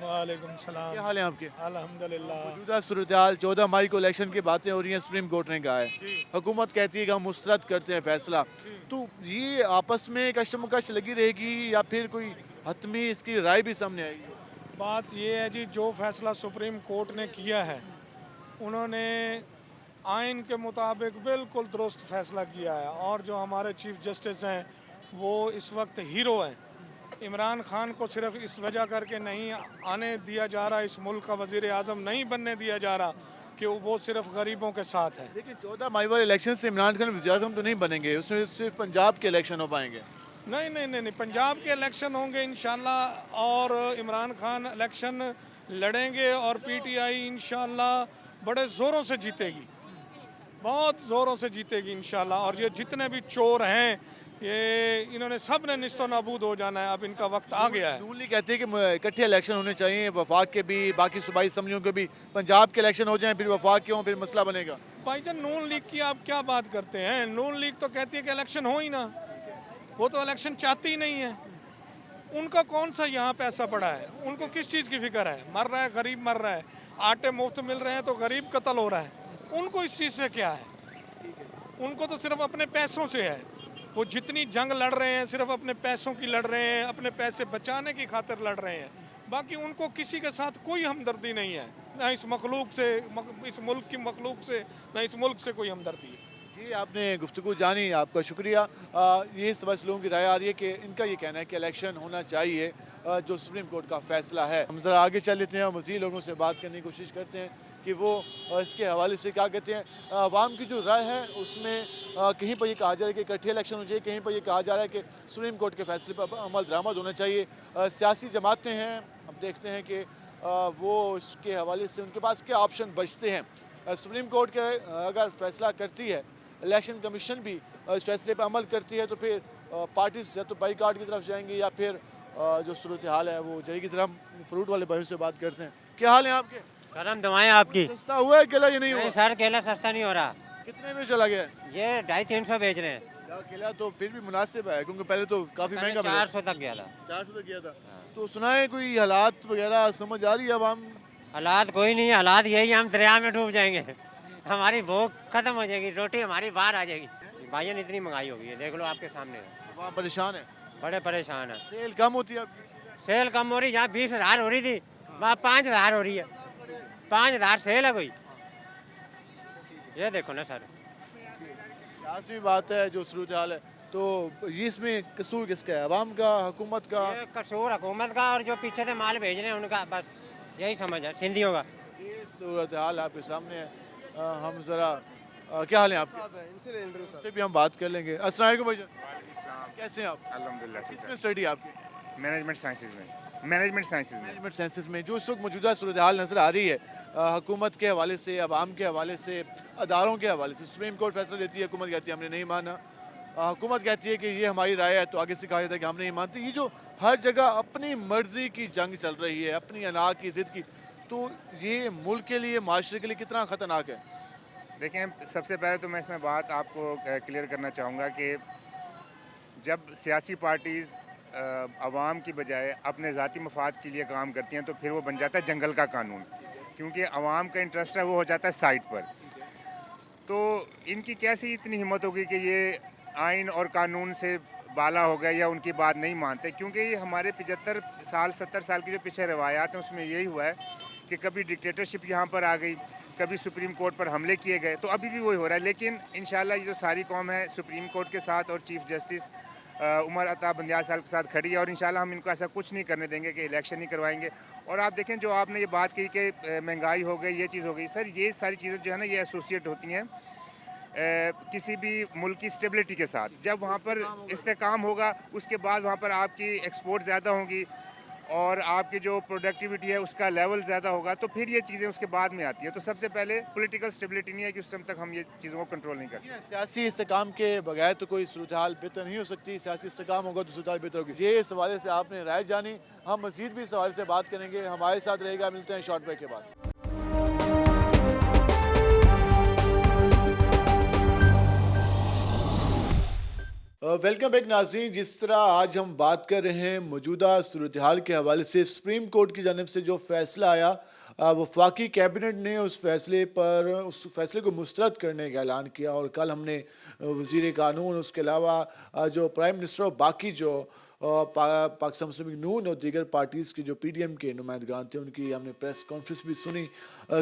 वालेकुम सलाम। क्या हाल है आपके? अल्हम्दुलिल्लाह। मौजूदा सूरत हाल 14 मई को इलेक्शन की बातें हो रही हैं, सुप्रीम कोर्ट ने कहा है, हुकूमत कहती है कि हम मुस्तरद करते हैं फैसला, तो ये आपस में कशमकश लगी रहेगी या फिर कोई हतमी इसकी राय भी सामने आएगी? बात ये है जी, जो फैसला सुप्रीम कोर्ट ने किया है उन्होंने आइन के मुताबिक बिल्कुल दुरुस्त फैसला किया है। और जो हमारे चीफ जस्टिस हैं वो इस वक्त हीरो हैं। इमरान खान को सिर्फ इस वजह करके नहीं आने दिया जा रहा, इस मुल्क का वज़ीर आज़म नहीं बनने दिया जा रहा कि वो सिर्फ गरीबों के साथ है। लेकिन 14 मई वाले इलेक्शन से इमरान खान वज़ीर आज़म तो नहीं बनेंगे, उसमें सिर्फ पंजाब के इलेक्शन हो पाएंगे। नहीं नहीं नहीं नहीं, पंजाब के इलेक्शन होंगे इंशाल्लाह और इमरान खान इलेक्शन लड़ेंगे और पीटीआई इंशाल्लाह बड़े ज़ोरों से जीतेगी, बहुत ज़ोरों से जीतेगी इंशाल्लाह। और ये जितने भी चोर हैं ये इन्होंने सब ने निस्तो नाबूद हो जाना है, अब इनका वक्त आ गया है। नून लीग कहती है कि इकट्ठे इलेक्शन होने चाहिए, वफाक के भी, बाकी सूबाई असम्बलियों के भी, पंजाब के इलेक्शन हो जाएं, फिर वफाक के हों, फिर मसला बनेगा। भाईजान नून लीग की आप क्या बात करते हैं? नून लीग तो कहती है कि इलेक्शन हो ही ना, वो तो इलेक्शन चाहती ही नहीं है। उनका कौन सा यहाँ पैसा पड़ा है? उनको किस चीज़ की फिक्र है? मर रहा है गरीब, मर रहा है, आटे मुफ्त मिल रहे हैं तो गरीब कत्ल हो रहा है, उनको इस चीज़ से क्या है? उनको तो सिर्फ अपने पैसों से है। वो जितनी जंग लड़ रहे हैं सिर्फ अपने पैसों की लड़ रहे हैं, अपने पैसे बचाने की खातिर लड़ रहे हैं, बाकी उनको किसी के साथ कोई हमदर्दी नहीं है, ना इस मखलूक से, इस मुल्क की मखलूक से, ना इस मुल्क से कोई हमदर्दी है। जी, आपने गुफ्तगू जानी, आपका शुक्रिया। ये समझ लोगों की राय आ रही है कि इनका ये कहना है कि इलेक्शन होना चाहिए, जो सुप्रीम कोर्ट का फैसला है। हम ज़रा आगे चल लेते हैं, मज़ीद लोगों से बात करने की कोशिश करते हैं कि वो इसके हवाले से क्या कहते हैं। आवाम की जो राय है उसमें कहीं पर ये कहा जा रहा है कि इकट्ठे इलेक्शन होना चाहिए, कहीं पर ये कहा जा रहा है कि सुप्रीम कोर्ट के फैसले पर अमल दरामद होना चाहिए। सियासी जमातें हैं, हम देखते हैं कि वो इसके हवाले से उनके पास क्या ऑप्शन बचते हैं। सुप्रीम कोर्ट के अगर फैसला करती है, इलेक्शन कमीशन भी इस फैसले पर अमल करती है, तो फिर पार्टीज या तो बाईकाट की तरफ जाएंगी या फिर जो सूरत हाल है वो जाएगी। जरा हम फ्रूट वाले भाइयों से बात करते हैं। क्या हाल है आपके? करम दवाएं आपकी। सस्ता हुआ है केला? ये नहीं हुआ सर, केला सस्ता नहीं हो रहा। कितने में चला गया? ये 250-300 बेच रहे हैं। केला तो फिर भी मुनासिब है, क्योंकि पहले तो काफी महंगा 400 तक गया था। 400 तक गया था। तो सुना है कोई हालात वगैरह समझ आ रही है? अब हम हालात कोई नहीं, हालात यही, हम दरिया में डूब जाएंगे, हमारी भूख खत्म हो जाएगी, रोटी हमारी बाहर आ जाएगी। भाईजान इतनी महंगाई हो गई है, देख लो आपके सामने। वहाँ परेशान है, बड़े परेशान है। सेल कम होती है आपकी? सेल कम हो रही, जहाँ 20,000 हो रही थी वहाँ 5,000 हो रही है। 5,000 सेल है कोई, ये देखो ना सर। सियासी बात है जो सूरत हाल है, तो ये इसमें कसूर किसका है? अवाम का, हुकूमत का? ये कसूर हुकूमत का और जो पीछे से माल भेज रहे हैं उनका, बस यही समझ है, सिंधियों का। ये सूरत हाल आपके सामने है। हम ज़रा क्या हाल है आपके? इनसे भी हम बात कर लेंगे। अस्सलाम वालेकुम भाईजान, कैसे हैं आप? अल्हम्दुलिल्लाह ठीक किसमें है। स्टडी आपकी? मैनेजमेंट साइंसेज में। मैनेजमेंट साइंसेज में। मैनेजमेंट साइंसेज में जो इस वक्त मौजूदा सूरत हाल नज़र आ रही है, हुकूमत के हवाले से, अवाम के हवाले से, अदारों के हवाले से, सुप्रीम कोर्ट फैसला देती है, हुकूमत कहती है हमने नहीं माना, हुकूमत कहती है कि ये हमारी राय है, तो आगे से कहा जाता है कि हम नहीं मानते। ये जो हर जगह अपनी मर्जी की जंग चल रही है, अपनी अना की ज़िद की, तो ये मुल्क के लिए, माशरे के लिए कितना ख़तरनाक है? देखें, सबसे पहले तो मैं इसमें बात आपको क्लियर करना चाहूँगा कि जब सियासी पार्टीज़ अवाम की बजाय अपने ज़ाती मफाद के लिए काम करती हैं तो फिर वो बन जाता है जंगल का कानून, क्योंकि अवाम का इंटरेस्ट है वो हो जाता है साइड पर। तो इनकी कैसी इतनी हिम्मत होगी कि ये आइन और कानून से बाला हो गए या उनकी बात नहीं मानते, क्योंकि ये हमारे 75 साल 70 साल की जो पीछे रवायात हैं उसमें यही हुआ है कि कभी डिक्टेटरशिप यहाँ पर आ गई, कभी सुप्रीम कोर्ट पर हमले किए गए, तो अभी भी वही हो रहा है। लेकिन इंशाल्लाह ये जो सारी कौम है सुप्रीम कोर्ट के साथ और चीफ जस्टिस उमर अता बंदियाल साहब के साथ खड़ी है, और इंशाल्लाह हम इनको ऐसा कुछ नहीं करने देंगे कि इलेक्शन नहीं करवाएंगे। और आप देखें, जो आपने ये बात कही कि महंगाई हो गई, ये चीज़ हो गई, सर ये सारी चीज़ें जो है ना ये एसोसिएट होती हैं किसी भी मुल्क की स्टेबिलिटी के साथ। जब वहाँ पर इस्तेकाम होगा उसके बाद वहाँ पर आपकी एक्सपोर्ट ज़्यादा होंगी, और आपकी जो प्रोडक्टिविटी है उसका लेवल ज़्यादा होगा, तो फिर ये चीज़ें उसके बाद में आती है। तो सबसे पहले पॉलिटिकल स्टेबिलिटी नहीं है कि उस टाइम तक हम ये चीज़ों को कंट्रोल नहीं कर सकते। सियासी इस्तेकाम के बगैर तो कोई सूरत हाल बेहतर नहीं हो सकती, सियासी इस्तेकाम होगा तो सूरत हाल बेहतर होगी। ये इस हवाले से आपने राय जानी, हम मज़ीद भी इस हवाले से बात करेंगे। हमारे साथ रहेगा, मिलते हैं शॉर्ट ब्रेक के बाद। वेलकम बैक नाज़रीन। जिस तरह आज हम बात कर रहे हैं मौजूदा सूरत हाल के हवाले से, सुप्रीम कोर्ट की जानिब से जो फैसला आया, वफाकी कैबिनेट ने उस फैसले को मुस्तरद करने का ऐलान किया। और कल हमने वज़ीर कानून, उसके अलावा जो प्राइम मिनिस्टर और बाकी जो पाकिस्तान मुस्लिम लीग नून और दीगर पार्टीज़ के जो PDM के नुमाइंदगान थे, उनकी हमने प्रेस कॉन्फ्रेंस भी सुनी।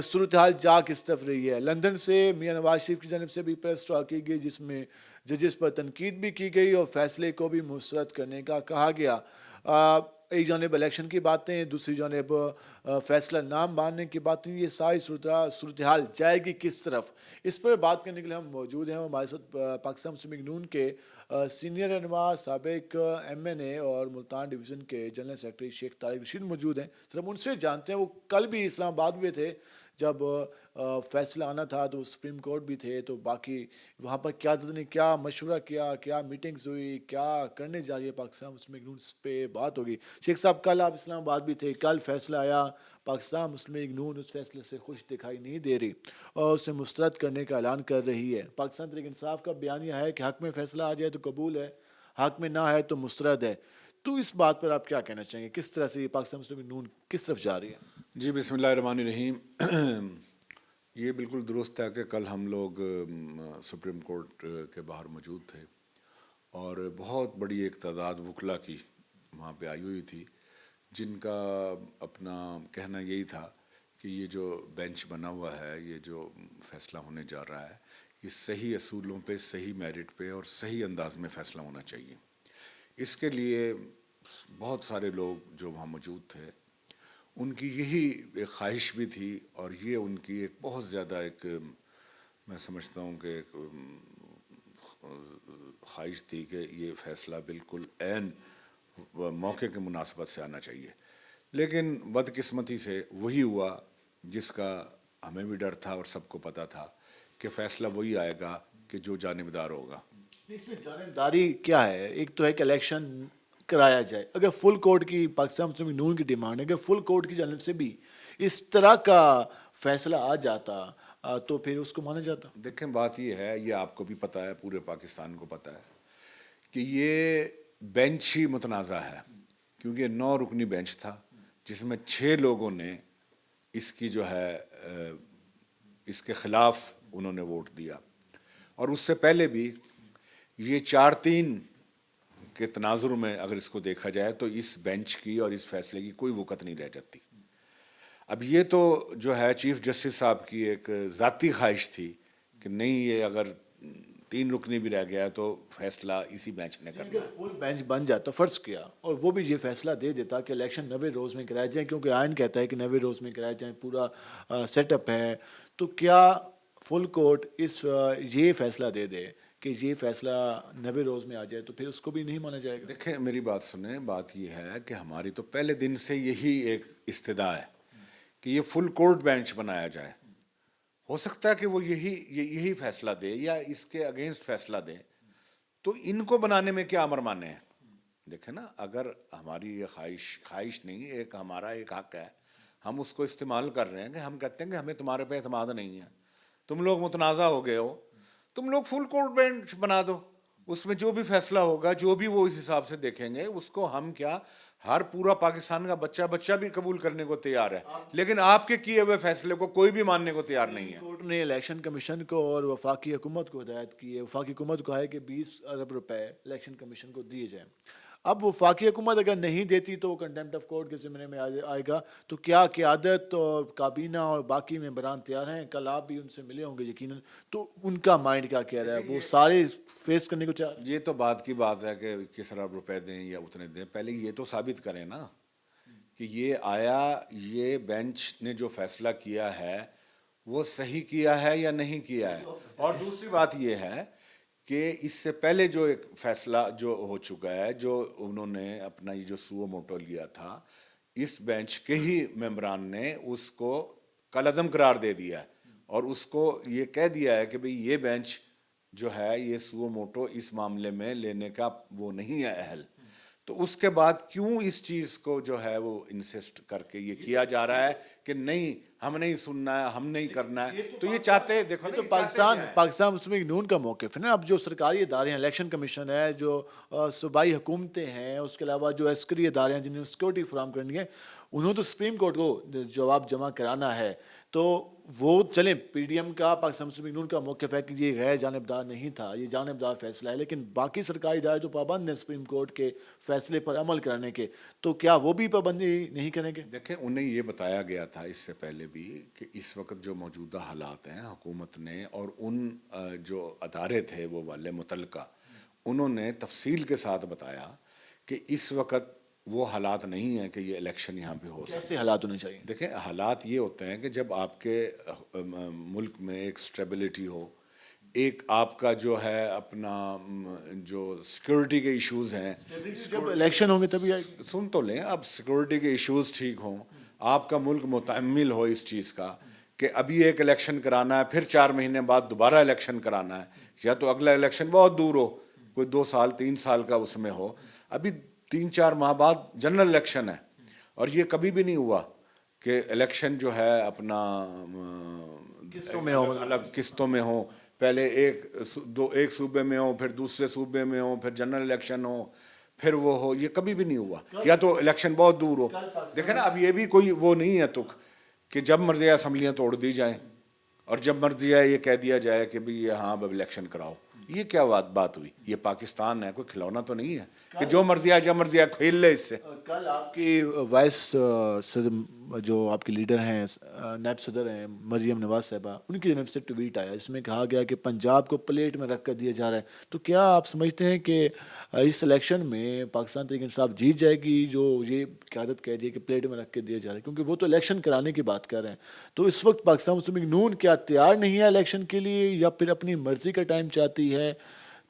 सूरत हाल जा किस तरफ रही है। लंदन से मियाँ नवाज शरीफ की जानिब से भी प्रेस टॉक की गई, जिसमें जजेस पर तनकीद भी की गई और फैसले को भी मुस्तरद करने का कहा गया। एक जानिब इलेक्शन की बातें, दूसरी जानिब फैसला नाम मानने की बातें, ये सारी सूरत हाल जाएगी किस तरफ, इस पर बात करने के लिए हम मौजूद हैं। हमारे साथ पाकिस्तान मुस्लिम लीग नून के सीनियर रहनुमा, साबिक MNA और मुल्तान डिवीज़न के जनरल सेक्रेटरी शेख तारिक रशीद मौजूद हैं। सिर्फ उनसे जानते हैं, वो कल भी इस्लामाबाद में थे जब फैसला आना था, तो सुप्रीम कोर्ट भी थे, तो बाकी वहाँ पर क्या ने क्या मशवरा किया, क्या मीटिंग्स हुई, क्या करने जा रही है पाकिस्तान मुस्लिम लीग नून, पे बात होगी। शेख साहब, कल आप इस्लामाबाद भी थे, कल फैसला आया, पाकिस्तान मुस्लिम लीग नून उस फैसले से खुश दिखाई नहीं दे रही और उसे मुस्तरद करने का ऐलान कर रही है। पाकिस्तान तहरीक इंसाफ का बयान यह है कि हक में फैसला आ जाए तो कबूल है, हक में ना है तो मुस्तरद है। तो इस बात पर आप क्या कहना चाहेंगे, किस तरह से पाकिस्तान मुस्लिम लीग नून किस तरफ जा रही है? जी, बिस्मिल्लाहिर्रहमानिर्रहीम। ये बिल्कुल दुरुस्त है कि कल हम लोग सुप्रीम कोर्ट के बाहर मौजूद थे और बहुत बड़ी एक तादाद वकला की वहाँ पे आई हुई थी, जिनका अपना कहना यही था कि ये जो बेंच बना हुआ है, ये जो फैसला होने जा रहा है, ये सही असूलों पे, सही मेरिट पे और सही अंदाज में फ़ैसला होना चाहिए। इसके लिए बहुत सारे लोग जो वहाँ मौजूद थे, उनकी यही एक ख्वाहिश भी थी और ये उनकी एक बहुत ज़्यादा एक, मैं समझता हूँ कि एक ख्वाहिश थी कि ये फ़ैसला बिल्कुल ऐन मौके के मुनासबत से आना चाहिए। लेकिन बदकिस्मती से वही हुआ जिसका हमें भी डर था और सबको पता था कि फ़ैसला वही आएगा कि जो जानिबदार होगा। इसमें जानिबदारी क्या है? एक तो है कि इलेक्शन कराया जाए, अगर फुल कोर्ट की पाकिस्तान मुस्लिम लीग नून की डिमांड है, अगर फुल कोर्ट की जानिब से भी इस तरह का फैसला आ जाता तो फिर उसको माना जाता। देखें, बात ये है, ये आपको भी पता है, पूरे पाकिस्तान को पता है कि ये बेंच ही मुतनाज़ा है, क्योंकि 9 रुकनी बेंच था जिसमें 6 लोगों ने इसकी जो है इसके ख़िलाफ़ उन्होंने वोट दिया और उससे पहले भी ये 4-3 के तनाजुर में अगर इसको देखा जाए तो इस बेंच की और इस फैसले की कोई वक़्त नहीं रह जाती। अब ये तो जो है चीफ जस्टिस साहब की एक ज़ाती ख्वाहिश थी कि नहीं, ये अगर 3 रुकनी भी रह गया तो फैसला इसी बेंच ने करना है। फुल बेंच बन जाता, फ़र्ज़ किया, और वो भी ये फैसला दे देता कि इलेक्शन 90 रोज़ में कराए जाएँ, क्योंकि आइन कहता है कि 90 रोज़ में कराए जाएँ, पूरा सेटअप है। तो क्या फुल कोर्ट ये फैसला दे दे कि ये फैसला 90 रोज़ में आ जाए तो फिर उसको भी नहीं माना जाएगा? देखें, मेरी बात सुने, बात ये है कि हमारी तो पहले दिन से यही एक इस्तदा है कि ये फुल कोर्ट बेंच बनाया जाए। हो सकता है कि वो यही फैसला दे या इसके अगेंस्ट फैसला दे, तो इनको बनाने में क्या अमर माने हैं? देखें ना, अगर हमारी ये ख्वाहिश नहीं, एक हमारा एक हक है, हम उसको इस्तेमाल कर रहे हैं कि हम कहते हैं कि हमें तुम्हारे पे एतमाद नहीं है, तुम लोग मुतनाज़ा हो गए हो, तुम लोग फुल कोर्ट बेंच बना दो, उसमें जो भी फैसला होगा, जो भी वो इस हिसाब से देखेंगे, उसको हम क्या, हर पूरा पाकिस्तान का बच्चा भी कबूल करने को तैयार है, लेकिन आपके किए हुए फैसले को कोई भी मानने को तैयार नहीं है। कोर्ट ने इलेक्शन कमीशन को और वफाकी हुकूमत को हिदायत की है, वफाकी हुकूमत को है कि 20 अरब रुपए इलेक्शन कमीशन को दिए जाएँ। अब वफाकी हुकूमत अगर नहीं देती तो वो कंटेम्प्ट ऑफ कोर्ट के ज़िम्मे में आएगा। तो क्या क़यादत और काबीना और बाकी मेंबरान तैयार हैं? कल आप भी उनसे मिले होंगे यकीनन, तो उनका माइंड क्या कह रहा है? वो सारे फेस करने को तैयार? ये तो बात की बात है कि किस अरब रुपए दें या उतने दें, पहले ये तो साबित करें ना कि ये आया, ये बेंच ने जो फैसला किया है वो सही किया है या नहीं किया है। और दूसरी बात ये है कि इससे पहले जो एक फैसला जो हो चुका है, जो उन्होंने अपना ये जो सुओ मोटो लिया था इस बेंच के ही मेंबरान ने उसको कलअदम करार दे दिया है और उसको ये कह दिया है कि भाई ये बेंच जो है ये सुओ मोटो इस मामले में लेने का वो नहीं है अहल। तो उसके बाद क्यों इस चीज़ को जो है वो इंसिस्ट करके ये किया जा रहा है कि नहीं हम नहीं सुनना है, हम नहीं करना है। तो ये चाहते हैं, देखो तो पाकिस्तान मुस्लिम लीग नून का मौक़िफ़ है ना। अब जो सरकारी इदारे हैं, इलेक्शन कमीशन है, जो सूबाई हुकूमतें हैं, उसके अलावा जो अस्करी इदारे हैं जिन्हें सिक्योरिटी फराहम करनी है, उन्होंने तो सुप्रीम कोर्ट को जवाब जमा कराना है। तो वो चलें, पीडीएम का पाकिस्तान मुस्लिम लीग नून का मौक़िफ़ है कि ये गैर जानिबदार नहीं था, ये जानिबदार फैसला है, लेकिन बाकी सरकारी इदारे जो पाबंद हैं सुप्रीम कोर्ट के फैसले पर अमल कराने के, तो क्या वो भी पाबंदी नहीं करेंगे? देखें, उन्हें ये बताया गया था इससे पहले भी कि इस वक्त जो मौजूदा हालात हैं हुकूमत ने और उन जो अदारे थे वो वाले मुतल्लिका, उन्होंने तफसील के साथ बताया कि इस वक्त वो हालात नहीं है कि ये इलेक्शन यहाँ पे हो सके। कैसे हालात होने चाहिए? देखें, हालात ये होते हैं कि जब आपके मुल्क में एक स्टेबिलिटी हो, एक आपका जो है अपना जो सिक्योरिटी के इश्यूज हैं, जब इलेक्शन होंगे तभी आएगी। सुन तो लें, अब सिक्योरिटी के इश्यूज ठीक हों, आपका मुल्क मुतहम्मिल हो इस चीज़ का कि अभी एक इलेक्शन कराना है, फिर 4 महीने बाद दोबारा इलेक्शन कराना है, या तो अगला इलेक्शन बहुत दूर हो, कोई 2 साल 3 साल का उसमें हो, अभी 3-4 माह बाद जनरल इलेक्शन है। और ये कभी भी नहीं हुआ कि इलेक्शन जो है अपना किस्तों में हो, अलग किस्तों में हो, पहले एक सूबे में हो, फिर दूसरे सूबे में हो, फिर जनरल इलेक्शन हो, फिर वो हो। ये कभी भी नहीं हुआ, या तो इलेक्शन बहुत दूर हो। देखे ना, अब ये भी कोई वो नहीं है तुक कि जब मर्जी असम्बलियाँ तोड़ दी जाएं और जब मर्जी है ये कह दिया जाए कि भाई हाँ अब इलेक्शन कराओ। ये क्या बात हुई? ये पाकिस्तान है, कोई खिलौना तो नहीं है कि जो मर्जी आए जब मर्जी आए खेल ले इससे। कल आपकी वाइस जो आपके लीडर हैं, नायब सदर हैं मरियम नवाज साहिबा, उनकी जानब से ट्वीट आया जिसमें कहा गया कि पंजाब को प्लेट में रख कर दिया जा रहा है। तो क्या आप समझते हैं कि इस इलेक्शन में पाकिस्तान तहरीक इंसाफ जीत जाएगी जो ये क़यादत कह दी है कि प्लेट में रख के दिया जा रहा है? क्योंकि वो तो इलेक्शन कराने की बात कर रहे हैं। तो इस वक्त पाकिस्तान मुस्लिम लीग नून क्या तैयार नहीं है इलेक्शन के लिए, या फिर अपनी मर्जी का टाइम चाहती है?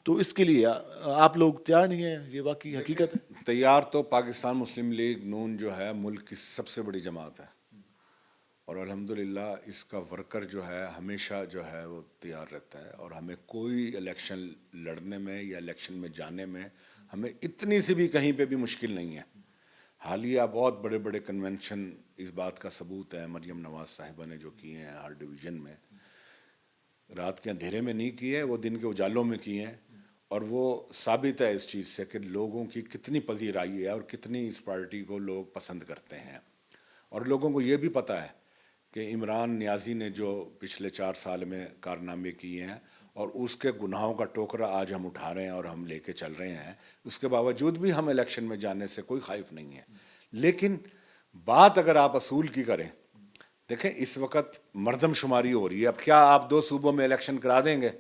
तो इसके लिए आप लोग तैयार नहीं हैं, ये वाकई हकीकत है? तैयार तो पाकिस्तान मुस्लिम लीग नून जो है मुल्क की सबसे बड़ी जमात है और अल्हम्दुलिल्लाह इसका वर्कर जो है हमेशा जो है वो तैयार रहता है और हमें कोई इलेक्शन लड़ने में या इलेक्शन में जाने में हमें इतनी सी भी कहीं पे भी मुश्किल नहीं है। हालिया बहुत बड़े बड़े कन्वेंशन इस बात का सबूत है मरियम नवाज साहिबा ने जो किए हैं हर डिवीज़न में, रात के अंधेरे में नहीं किए, वो दिन के उजालों में किए हैं। और वो साबित है इस चीज़ से कि लोगों की कितनी पजीराई है और कितनी इस पार्टी को लोग पसंद करते हैं। और लोगों को ये भी पता है कि इमरान नियाज़ी ने जो पिछले 4 साल में कारनामे किए हैं और उसके गुनाहों का टोकरा आज हम उठा रहे हैं और हम लेके चल रहे हैं, उसके बावजूद भी हम इलेक्शन में जाने से कोई खौफ नहीं है। लेकिन बात अगर आप असूल की करें, देखें इस वक्त मरदमशुमारी हो रही है। अब क्या आप 2 सूबों में इलेक्शन करा देंगे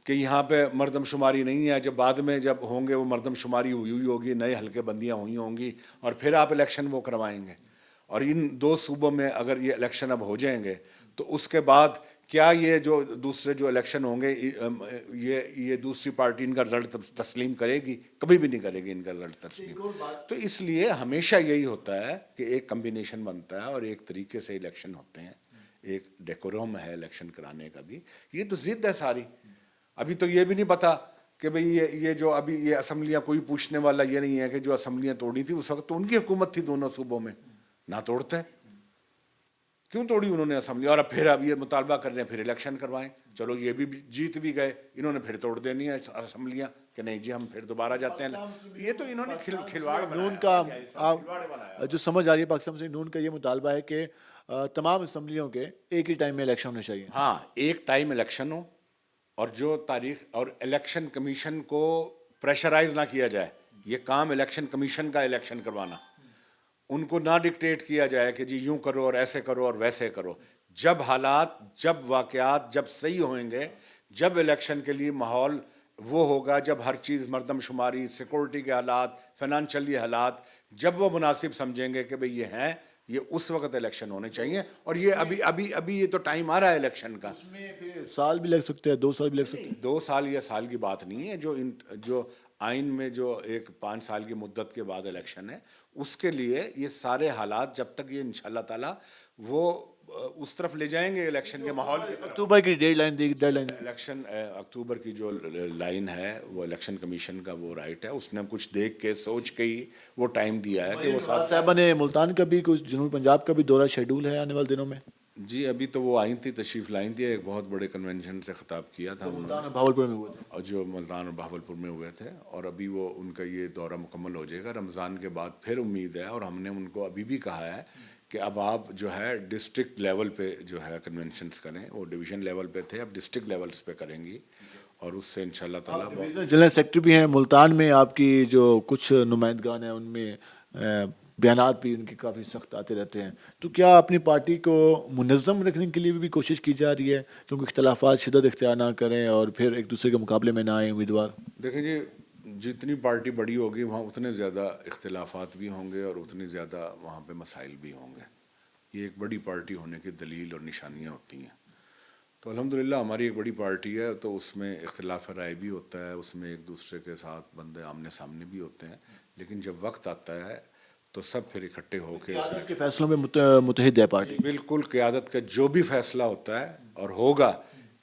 कि यहाँ पे मरदमशुमारी नहीं है, जब बाद में जब होंगे वो मरदमशुमारी हुई होगी, नए हल्के बंदियाँ हुई होंगी और फिर आप इलेक्शन वो करवाएंगे? और इन 2 सूबों में अगर ये इलेक्शन अब हो जाएंगे तो उसके बाद क्या ये जो दूसरे जो इलेक्शन होंगे ये दूसरी पार्टी इनका रिजल्ट तस्लीम करेगी? कभी भी नहीं करेगी इनका रिजल्ट तस्लीम। तो इसलिए हमेशा यही होता है कि एक कम्बिनेशन बनता है और एक तरीके से इलेक्शन होते हैं, एक डेकोरम है इलेक्शन कराने का भी। ये तो जिद है सारी। अभी तो ये भी नहीं पता कि भाई ये जो अभी ये असम्बलियाँ, कोई पूछने वाला ये नहीं है कि जो असम्बलियाँ तोड़ी थी उस वक्त तो उनकी हुकूमत थी दोनों सूबों में, ना तोड़ते क्यों तोड़ी उन्होंने असम्बली? और अब फिर अब ये मुतालबा कर रहे हैं फिर इलेक्शन करवाएं। चलो ये भी जीत भी गए, इन्होंने फिर तोड़ देनी है असम्बलियाँ कि नहीं जी हम फिर दोबारा जाते हैं। ये तो इन्होंने खिलवाड़ नून का जो समझ आ रही है पाकिस्तान मुस्लिम नून का ये मुतालबा है कि तमाम असम्बलियों के एक ही टाइम में इलेक्शन होने चाहिए। हाँ, एक टाइम इलेक्शन हो और जो तारीख और इलेक्शन कमीशन को प्रेशराइज ना किया जाए। ये काम इलेक्शन कमीशन का इलेक्शन करवाना, उनको ना डिक्टेट किया जाए कि जी यूं करो और ऐसे करो और वैसे करो। जब हालात, जब वाक़यात जब सही होंगे, जब इलेक्शन के लिए माहौल वो होगा, जब हर चीज़ मरदमशुमारी, सिक्योरिटी के हालात, फाइनेंशियली हालात जब वो मुनासिब समझेंगे कि भाई ये हैं, ये उस वक्त इलेक्शन होने चाहिए। और ये अभी ये तो टाइम आ रहा है इलेक्शन का। फिर साल भी लग सकते हैं, 2 साल भी लग सकते हैं। 2 साल या साल की बात नहीं है। जो आइन में जो एक 5 साल की मुद्दत के बाद इलेक्शन है, उसके लिए ये सारे हालात जब तक ये इंशाल्लाह ताला वो उस तरफ ले जाएंगे इलेक्शन के माहौल की तरफ। अक्टूबर की डेडलाइन इलेक्शन अक्टूबर की जो लाइन है वो इलेक्शन कमीशन का वो राइट है, उसने कुछ देख के सोच के ही वो टाइम दिया है कि वो साहब ने मुल्तान का भी कुछ जनूब पंजाब का भी दौरा शेड्यूल है आने वाले दिनों में। जी अभी तो वो आई थी, तशरीफ लाई थी, एक बहुत बड़े कन्वेंशन से खिताब किया था उन्होंने, भावलपुर में हुए थे, और जो मुल्तान और बहावलपुर में हुए थे, और अभी वो उनका ये दौरा मुकम्मल हो जाएगा रमज़ान के बाद, फिर उम्मीद है। और हमने उनको अभी भी कहा है कि अब आप जो है डिस्ट्रिक्ट लेवल पे जो है कन्वेंशंस करें, वो डिवीज़न लेवल पे थे, अब डिस्ट्रिक्ट लेवल्स पे करेंगी, और उससे इंशाल्लाह ताला जनरल सेक्रेटरी भी हैं मुल्तान में, आपकी जो कुछ नुमाइंदगान हैं उनमें बयानात भी उनके काफ़ी सख्त आते रहते हैं, तो क्या अपनी पार्टी को मुनज़्ज़म रखने के लिए भी कोशिश की जा रही है, क्योंकि इख्तलाफात शिद्दत इख्तियार ना करें और फिर एक दूसरे के मुकाबले में ना आए उम्मीदवार? देखें जी, जितनी पार्टी बड़ी होगी वहाँ उतने ज़्यादा इख्तलाफात भी होंगे और उतनी ज़्यादा वहाँ पे मसाइल भी होंगे। ये एक बड़ी पार्टी होने की दलील और निशानियाँ होती हैं। तो अल्हम्दुलिल्लाह हमारी एक बड़ी पार्टी है, तो उसमें इख्तिलाफ राय भी होता है, उसमें एक दूसरे के साथ बंदे आमने सामने भी होते हैं, लेकिन जब वक्त आता है तो सब फिर इकट्ठे होकर के फैसलों में मुतहिद है पार्टी। बिल्कुल, क़यादत का जो भी फैसला होता है और होगा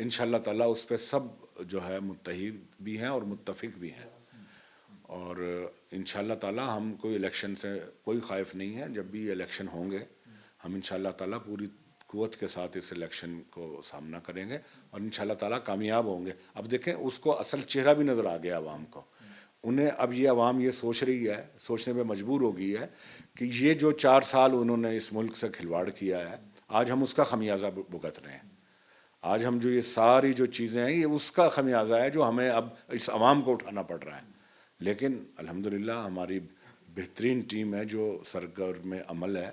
इंशाल्लाह ताला उस पर सब जो है मुत्तहिद भी हैं और मुत्तफिक भी हैं, और इंशाल्लाह ताला हम कोई इलेक्शन से कोई ख़ाइफ नहीं है। जब भी इलेक्शन होंगे हम इंशाल्लाह ताला पूरी कुव्वत के साथ इस इलेक्शन को सामना करेंगे और इंशाल्लाह ताला कामयाब होंगे। अब देखें, उसको असल चेहरा भी नज़र आ गया आवाम को, उन्हें अब ये आवाम ये सोच रही है, सोचने पे मजबूर हो गई है कि ये जो 4 साल उन्होंने इस मुल्क से खिलवाड़ किया है, आज हम उसका खमियाजा भुगत रहे हैं। आज हम जो ये सारी जो चीज़ें हैं ये उसका खमियाजा है जो हमें अब इस आवाम को उठाना पड़ रहा है। लेकिन अल्हम्दुलिल्लाह हमारी बेहतरीन टीम है जो सरगर्म अमल है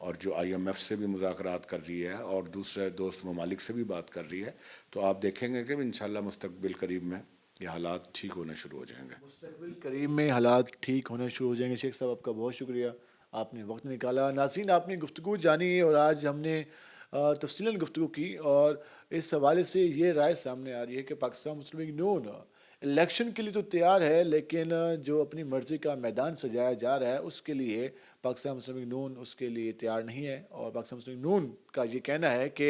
और जो IMF से भी मुज़ाकरात कर रही है और दूसरे दोस्त ममालिक से भी बात कर रही है, तो आप देखेंगे कि इंशाल्लाह मुस्तकबिल करीब में ये हालात ठीक होने शुरू हो जाएंगे। मुस्तकबिल करीब में हालात ठीक होने शुरू हो जाएंगे। शेख साहब आपका बहुत शुक्रिया, आपने वक्त निकाला। नाज़रीन, आपने गुफ्तगू जानी और आज हमने तफसीलन गुफ्तगू की, और इस हवाले से ये राय सामने आ रही है कि पाकिस्तान मुस्लिम लीग नून इलेक्शन के लिए तो तैयार है, लेकिन जो अपनी मर्ज़ी का मैदान सजाया जा रहा है उसके लिए पाकिस्तान मुस्लिम लीग नून उसके लिए तैयार नहीं है। और पाकिस्तान मुस्लिम लीग नून का ये कहना है कि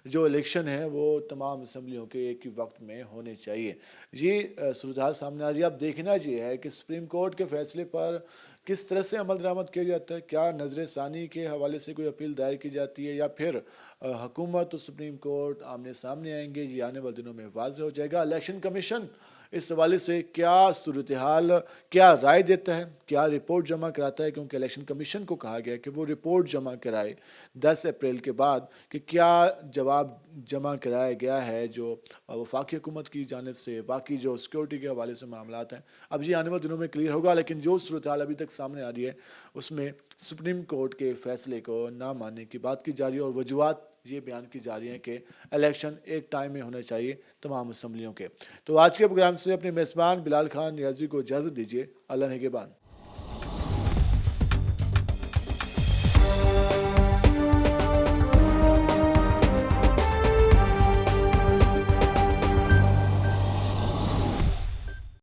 जो इलेक्शन है वो तमाम असम्बलियों के एक ही वक्त में होने चाहिए। ये सूरत सामने आ रही है। अब देखना ये है कि सुप्रीम कोर्ट के फैसले पर किस तरह से अमल दरामद किया जाता है, क्या नजर सानी के हवाले से कोई अपील दायर की जाती है या फिर हुकूमत और सुप्रीम कोर्ट आमने सामने आएंगे, ये आने वाले दिनों में वाज़ेह हो जाएगा। इलेक्शन कमीशन इस हवाले से क्या सूरत हाल, क्या राय देता है, क्या रिपोर्ट जमा कराता है, क्योंकि इलेक्शन कमीशन को कहा गया है कि वो रिपोर्ट जमा कराए 10 अप्रैल के बाद कि क्या जवाब जमा कराया गया है जो वफाकी हुकूमत की जानिब से, बाकी जो सिक्योरिटी के हवाले से मामलात हैं। अब ये आने वाले दिनों में क्लियर होगा, लेकिन जो सूरत हाल अभी तक सामने आ रही है उसमें सुप्रीम कोर्ट के फैसले को ना मानने की बात की जा रही है और वजूहात ये बयान की जा रही हैं कि इलेक्शन एक टाइम में होने चाहिए तमाम असम्बलियों के। तो आज के प्रोग्राम से अपने मेज़बान बिलाल खान नियाज़ी को इजाज़त दीजिए। अल्लाह निगहबान।